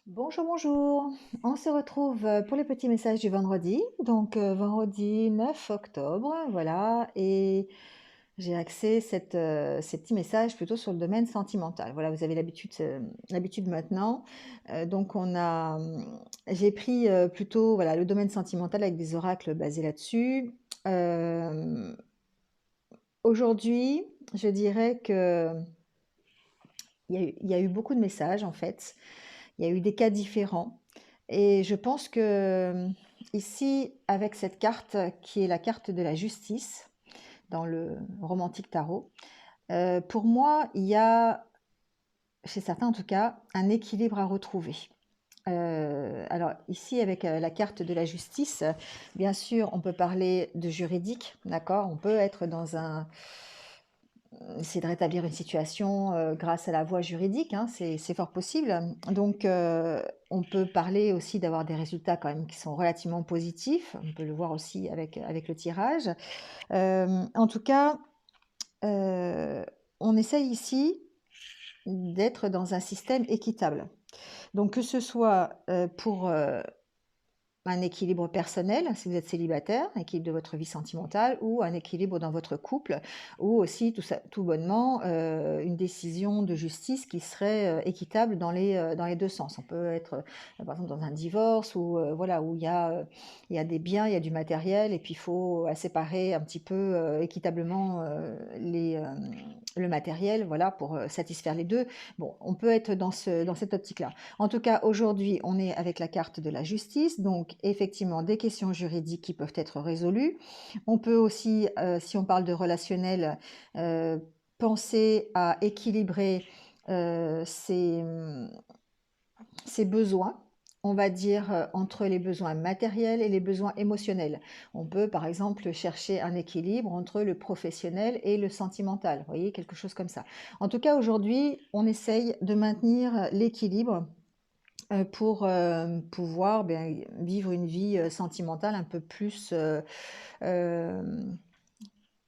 Bonjour, bonjour. On se retrouve pour les petits messages du vendredi. Donc, vendredi 9 octobre, voilà. Et j'ai axé ces petits messages plutôt sur le domaine sentimental. Voilà, vous avez l'habitude maintenant. Donc, j'ai pris plutôt voilà, le domaine sentimental avec des oracles basés là-dessus. Euh, Aujourd'hui, je dirais que il y a eu beaucoup de messages en fait. Il y a eu des cas différents et je pense que, ici, avec cette carte qui est la carte de la justice dans le romantique tarot, pour moi, il y a, chez certains en tout cas, un équilibre à retrouver. Alors ici avec, la carte de la justice, bien sûr, on peut parler de juridique, d'accord? On peut être dans un essayer de rétablir une situation grâce à la voie juridique, hein, c'est fort possible. Donc, on peut parler aussi d'avoir des résultats quand même qui sont relativement positifs. On peut le voir aussi avec le tirage. En tout cas, euh, on essaye ici d'être dans un système équitable. Donc, que ce soit pour un équilibre personnel, si vous êtes célibataire, un équilibre de votre vie sentimentale, ou un équilibre dans votre couple, ou aussi tout bonnement une décision de justice qui serait équitable dans les deux sens. On peut être par exemple dans un divorce où voilà où il y a des biens, il y a du matériel, et puis il faut séparer un petit peu équitablement le matériel, voilà, pour satisfaire les deux. Bon, on peut être dans cette optique-là. En tout cas, aujourd'hui, on est avec la carte de la justice, donc effectivement des questions juridiques qui peuvent être résolues. On peut aussi, si on parle de relationnel, euh, penser à équilibrer ses besoins, on va dire, entre les besoins matériels et les besoins émotionnels. On peut, par exemple, chercher un équilibre entre le professionnel et le sentimental, vous voyez, quelque chose comme ça. En tout cas, aujourd'hui, on essaye de maintenir l'équilibre pour pouvoir vivre une vie sentimentale un peu plus, euh,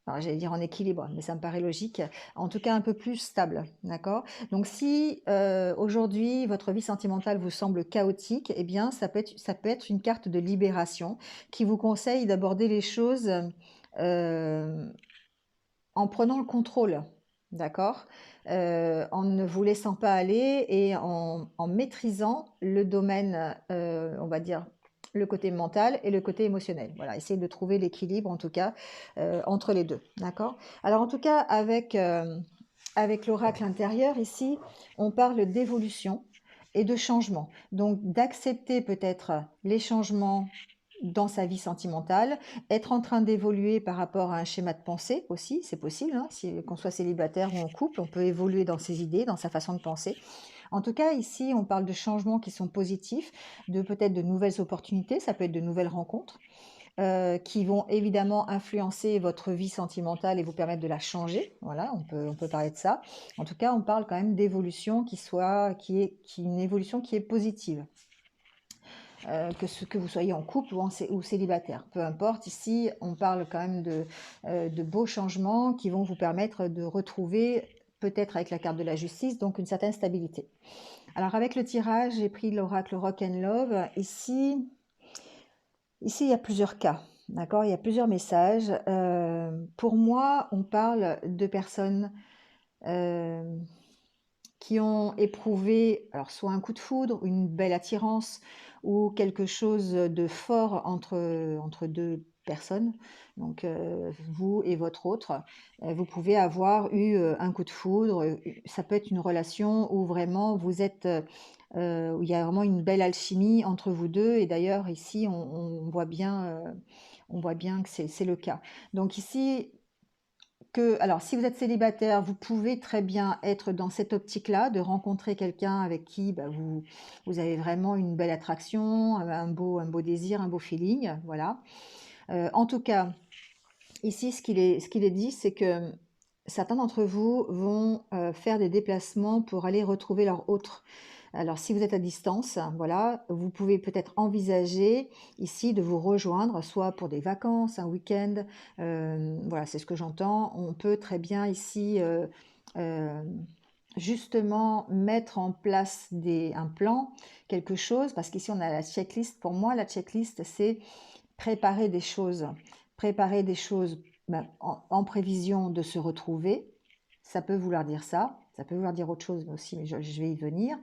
alors j'allais dire en équilibre, mais ça me paraît logique, en tout cas un peu plus stable, d'accord? Donc si aujourd'hui votre vie sentimentale vous semble chaotique, eh bien ça peut être une carte de libération qui vous conseille d'aborder les choses euh, en prenant le contrôle, d'accord? En ne vous laissant pas aller et en maîtrisant le domaine, on va dire, le côté mental et le côté émotionnel. Voilà, essayez de trouver l'équilibre en tout cas entre les deux, d'accord? Alors en tout cas, avec l'oracle intérieur ici, on parle d'évolution et de changement. Donc d'accepter peut-être les changements dans sa vie sentimentale, être en train d'évoluer par rapport à un schéma de pensée aussi, c'est possible, hein, qu'on soit célibataire ou en couple, on peut évoluer dans ses idées, dans sa façon de penser. En tout cas, ici, on parle de changements qui sont positifs, de peut-être de nouvelles opportunités, ça peut être de nouvelles rencontres, qui vont évidemment influencer votre vie sentimentale et vous permettre de la changer. Voilà, on peut parler de ça. En tout cas, on parle quand même d'évolution qui est une évolution qui est positive. Que vous soyez en couple ou célibataire. Peu importe, ici, on parle quand même de beaux changements qui vont vous permettre de retrouver, peut-être avec la carte de la justice, donc une certaine stabilité. Alors avec le tirage, j'ai pris l'oracle Rock and Love. Ici, il y a plusieurs cas. D'accord, il y a plusieurs messages. Pour moi, on parle de personnes euh, qui ont éprouvé alors soit un coup de foudre, une belle attirance ou quelque chose de fort entre deux personnes, donc vous et votre autre, vous pouvez avoir eu un coup de foudre, ça peut être une relation où vraiment vous êtes, où il y a vraiment une belle alchimie entre vous deux et d'ailleurs ici on voit bien que c'est le cas. Donc ici, alors, si vous êtes célibataire, vous pouvez très bien être dans cette optique-là, de rencontrer quelqu'un avec qui vous avez vraiment une belle attraction, un beau désir, un beau feeling, voilà. En tout cas, ici, ce qu'il est dit, c'est que certains d'entre vous vont faire des déplacements pour aller retrouver leur autre. Alors, si vous êtes à distance, voilà, vous pouvez peut-être envisager ici de vous rejoindre, soit pour des vacances, un week-end. Voilà, c'est ce que j'entends. On peut très bien ici euh, justement mettre en place un plan, quelque chose, parce qu'ici on a la checklist. Pour moi, la checklist, c'est préparer des choses. Préparer des choses en prévision de se retrouver. Ça peut vouloir dire ça. Ça peut vouloir dire autre chose aussi, mais je vais y venir.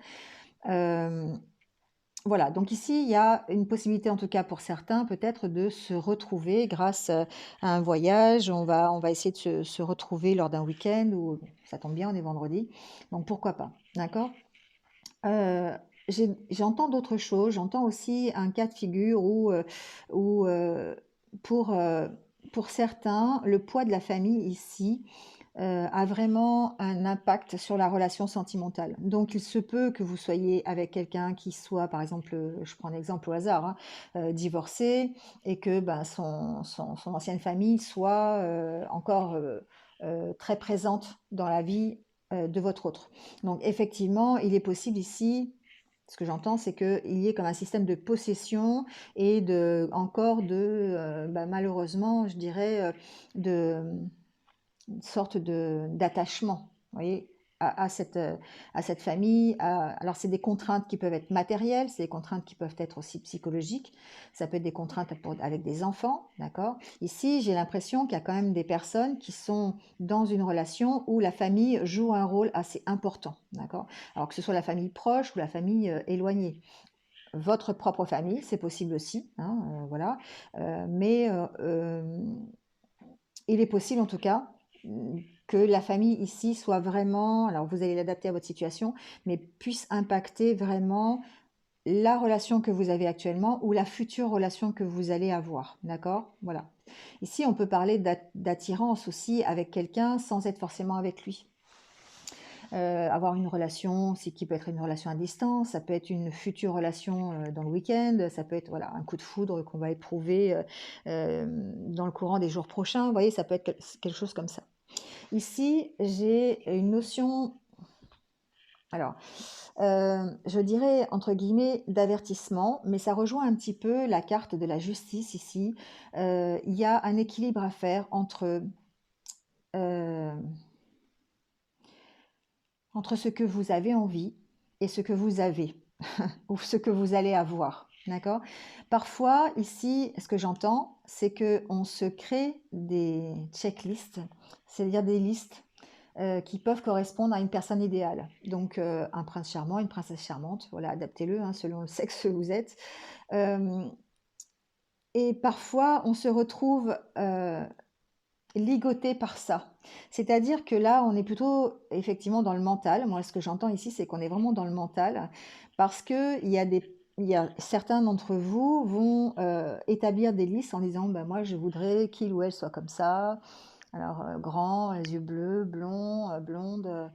Voilà, donc ici, il y a une possibilité, en tout cas pour certains, peut-être de se retrouver grâce à un voyage. On va essayer de se retrouver lors d'un week-end, ou ça tombe bien, on est vendredi, donc pourquoi pas, d'accord? J'entends d'autres choses, j'entends aussi un cas de figure où pour, pour certains, le poids de la famille ici a vraiment un impact sur la relation sentimentale. Donc, il se peut que vous soyez avec quelqu'un qui soit, par exemple, je prends un exemple au hasard, hein, divorcé, et que ben, son ancienne famille soit encore très présente dans la vie de votre autre. Donc, effectivement, il est possible ici, ce que j'entends, c'est qu'il y ait comme un système de possession et encore malheureusement, je dirais, de une sorte d'attachement, vous voyez, à cette famille. Alors, c'est des contraintes qui peuvent être matérielles, c'est des contraintes qui peuvent être aussi psychologiques, ça peut être des contraintes avec des enfants, d'accord? Ici, j'ai l'impression qu'il y a quand même des personnes qui sont dans une relation où la famille joue un rôle assez important, d'accord? Alors que ce soit la famille proche ou la famille éloignée. Votre propre famille, c'est possible aussi, hein, voilà. Mais il est possible en tout cas que la famille ici soit vraiment, alors vous allez l'adapter à votre situation, mais puisse impacter vraiment la relation que vous avez actuellement ou la future relation que vous allez avoir, d'accord? Voilà. Ici, on peut parler d'attirance aussi avec quelqu'un sans être forcément avec lui. Avoir une relation, c'est qui peut être une relation à distance, ça peut être une future relation dans le week-end, ça peut être voilà, un coup de foudre qu'on va éprouver dans le courant des jours prochains, vous voyez, ça peut être quelque chose comme ça. Ici, j'ai une notion, alors, je dirais entre guillemets d'avertissement, mais ça rejoint un petit peu la carte de la justice ici. Il y a un équilibre à faire euh, entre ce que vous avez envie et ce que vous avez, ou ce que vous allez avoir. D'accord? Parfois, ici, ce que j'entends, c'est qu'on se crée des checklists, c'est-à-dire des listes qui peuvent correspondre à une personne idéale. Donc, un prince charmant, une princesse charmante, voilà, adaptez-le hein, selon le sexe que vous êtes. Et parfois, on se retrouve ligoté par ça. C'est-à-dire que là, on est plutôt effectivement dans le mental. Moi, ce que j'entends ici, c'est qu'on est vraiment dans le mental parce que il y a certains d'entre vous vont établir des listes en disant, ben, moi, je voudrais qu'il ou elle soit comme ça. Alors, grand, les yeux bleus, blond, blonde,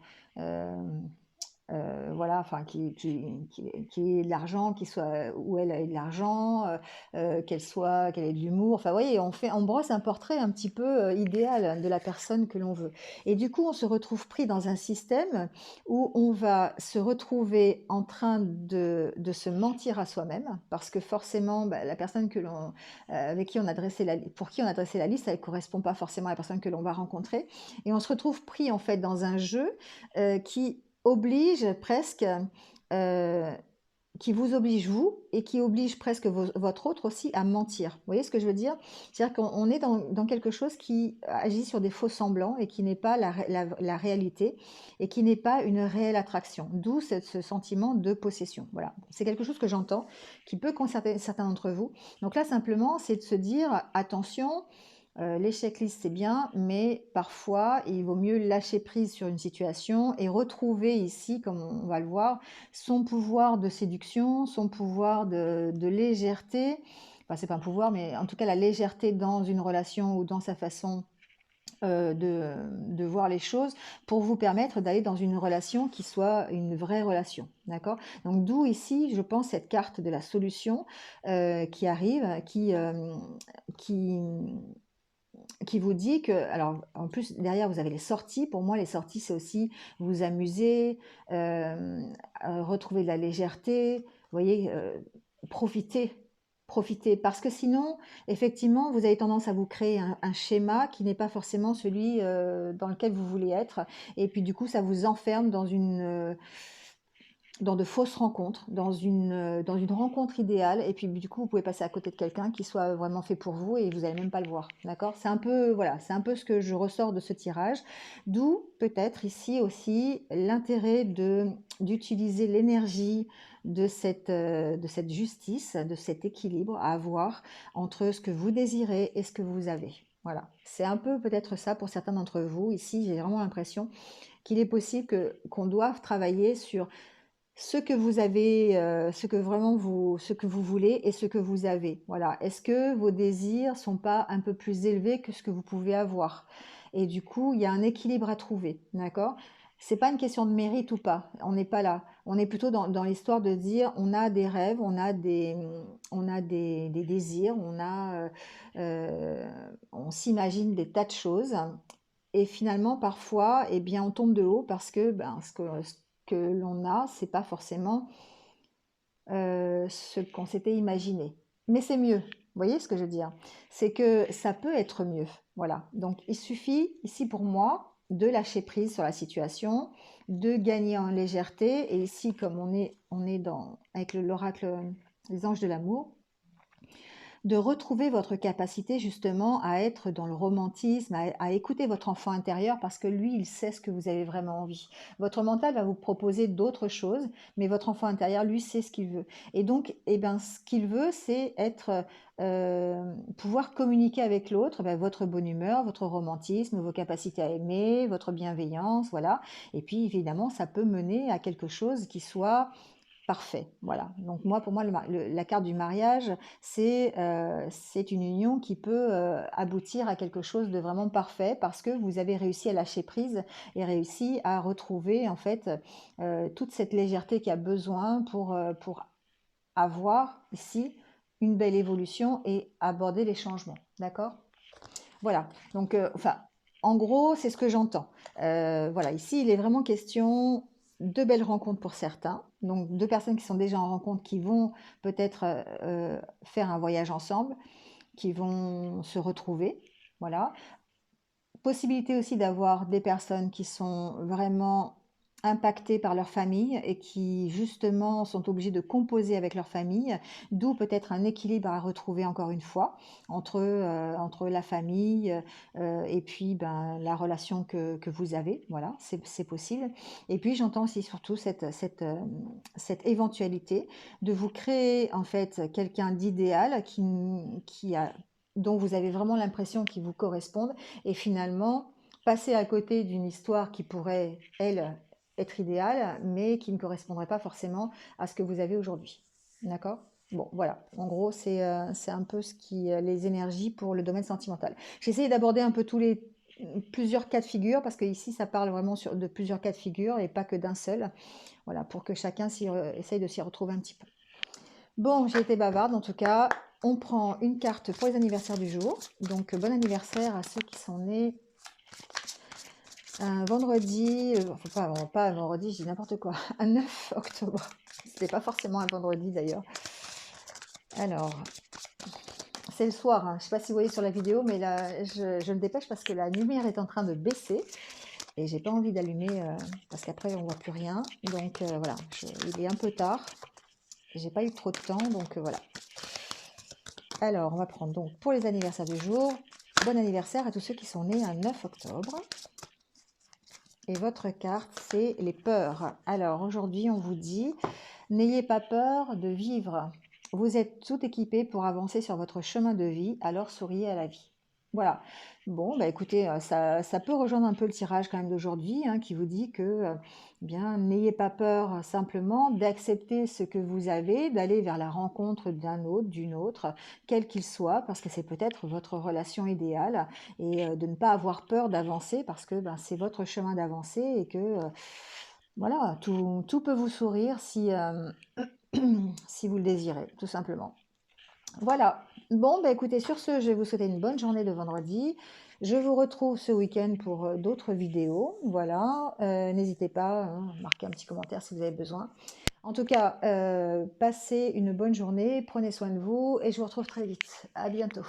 voilà, enfin, qui ait de l'argent, qui soit, où elle ait de l'argent, qu'elle ait de l'humour. Enfin, vous voyez, on brosse un portrait un petit peu idéal de la personne que l'on veut. Et du coup, on se retrouve pris dans un système où on va se retrouver en train de se mentir à soi-même, parce que forcément, bah, la personne avec qui on a dressé pour qui on a dressé la liste, elle ne correspond pas forcément à la personne que l'on va rencontrer. Et on se retrouve pris en fait dans un jeu qui oblige presque, euh, qui vous oblige vous et qui oblige presque votre autre aussi à mentir. Vous voyez ce que je veux dire? C'est-à-dire qu'on est dans quelque chose qui agit sur des faux semblants et qui n'est pas la réalité et qui n'est pas une réelle attraction. D'où ce sentiment de possession. Voilà, c'est quelque chose que j'entends, qui peut concerner certains d'entre vous. Donc là, simplement, c'est de se dire, attention, les checklists, c'est bien, mais parfois, il vaut mieux lâcher prise sur une situation et retrouver ici, comme on va le voir, son pouvoir de séduction, son pouvoir de légèreté. Enfin, c'est pas un pouvoir, mais en tout cas, la légèreté dans une relation ou dans sa façon de voir les choses pour vous permettre d'aller dans une relation qui soit une vraie relation. D'accord? Donc, d'où ici, je pense, cette carte de la solution qui arrive, qui, qui vous dit que, alors en plus derrière vous avez les sorties, pour moi les sorties c'est aussi vous amuser, retrouver de la légèreté, vous voyez, profiter, Profitez, parce que sinon, effectivement, vous avez tendance à vous créer un schéma qui n'est pas forcément celui dans lequel vous voulez être. Et puis du coup, ça vous enferme dans de fausses rencontres, dans une rencontre idéale, et puis du coup, vous pouvez passer à côté de quelqu'un qui soit vraiment fait pour vous et vous n'allez même pas le voir, d'accord? C'est un peu, voilà, c'est un peu ce que je ressors de ce tirage, d'où peut-être ici aussi l'intérêt d'utiliser l'énergie de cette justice, de cet équilibre à avoir entre ce que vous désirez et ce que vous avez. Voilà, c'est un peu peut-être ça pour certains d'entre vous. Ici, j'ai vraiment l'impression qu'il est possible qu'on doive travailler sur ce que vous avez, ce que vraiment ce que vous voulez et ce que vous avez. Voilà. Est-ce que vos désirs sont pas un peu plus élevés que ce que vous pouvez avoir? Et du coup, il y a un équilibre à trouver, d'accord? C'est pas une question de mérite ou pas. On n'est pas là. On est plutôt dans l'histoire de dire on a des rêves, on a des désirs, on s'imagine des tas de choses. Et finalement, parfois, eh bien, on tombe de haut parce que ben, ce que l'on a, c'est pas forcément ce qu'on s'était imaginé. Mais c'est mieux. Vous voyez ce que je veux dire? C'est que ça peut être mieux. Voilà. Donc, il suffit, ici pour moi, de lâcher prise sur la situation, de gagner en légèreté. Et ici, comme on est avec l'oracle, les anges de l'amour, de retrouver votre capacité justement à être dans le romantisme, à écouter votre enfant intérieur parce que lui, il sait ce que vous avez vraiment envie. Votre mental va vous proposer d'autres choses, mais votre enfant intérieur, lui, sait ce qu'il veut. Et donc, eh ben, ce qu'il veut, c'est être, pouvoir communiquer avec l'autre, ben, votre bonne humeur, votre romantisme, vos capacités à aimer, votre bienveillance, voilà. Et puis, évidemment, ça peut mener à quelque chose qui soit parfait, voilà. Donc moi, pour moi, la carte du mariage, c'est une union qui peut aboutir à quelque chose de vraiment parfait parce que vous avez réussi à lâcher prise et réussi à retrouver en fait toute cette légèreté qui a besoin pour avoir ici une belle évolution et aborder les changements, d'accord? Voilà, donc enfin, en gros, c'est ce que j'entends. Voilà, ici, il est vraiment question de belles rencontres pour certains, donc deux personnes qui sont déjà en rencontre, qui vont peut-être faire un voyage ensemble, qui vont se retrouver, voilà. Possibilité aussi d'avoir des personnes qui sont vraiment impactées par leur famille et qui justement sont obligées de composer avec leur famille, d'où peut-être un équilibre à retrouver encore une fois entre la famille et puis ben, la relation que vous avez, voilà, c'est possible. Et puis j'entends aussi surtout cette éventualité de vous créer en fait quelqu'un d'idéal dont vous avez vraiment l'impression qu'il vous corresponde et finalement passer à côté d'une histoire qui pourrait, elle, être idéale, mais qui ne correspondrait pas forcément à ce que vous avez aujourd'hui. D'accord? Bon, voilà. En gros, c'est un peu les énergies pour le domaine sentimental. J'ai essayé d'aborder un peu plusieurs cas de figure, parce que ici, ça parle vraiment de plusieurs cas de figure et pas que d'un seul. Voilà, pour que chacun essaye de s'y retrouver un petit peu. Bon, j'ai été bavarde en tout cas. On prend une carte pour les anniversaires du jour. Donc, bon anniversaire à ceux qui sont nés un vendredi, enfin pas un vendredi, je dis n'importe quoi, un 9 octobre. C'était pas forcément un vendredi d'ailleurs. Alors, c'est le soir, hein. Je sais pas si vous voyez sur la vidéo, mais là, je me dépêche parce que la lumière est en train de baisser. Et j'ai pas envie d'allumer parce qu'après on voit plus rien. Donc voilà, il est un peu tard. J'ai pas eu trop de temps, donc voilà. Alors, on va prendre donc pour les anniversaires du jour. Bon anniversaire à tous ceux qui sont nés un 9 octobre. Et votre carte, c'est les peurs. Alors, aujourd'hui, on vous dit, n'ayez pas peur de vivre. Vous êtes tout équipé pour avancer sur votre chemin de vie, alors souriez à la vie. Voilà. Bon, bah écoutez, ça peut rejoindre un peu le tirage quand même d'aujourd'hui, hein, qui vous dit que, bien, n'ayez pas peur simplement d'accepter ce que vous avez, d'aller vers la rencontre d'un autre, d'une autre, quel qu'il soit, parce que c'est peut-être votre relation idéale, et de ne pas avoir peur d'avancer, parce que ben, c'est votre chemin d'avancer, et que, voilà, tout peut vous sourire si vous le désirez, tout simplement. Voilà. Bon, bah écoutez, sur ce, je vais vous souhaiter une bonne journée de vendredi. Je vous retrouve ce week-end pour d'autres vidéos. Voilà. N'hésitez pas, hein, à marquer un petit commentaire si vous avez besoin. En tout cas, passez une bonne journée, prenez soin de vous et je vous retrouve très vite. À bientôt.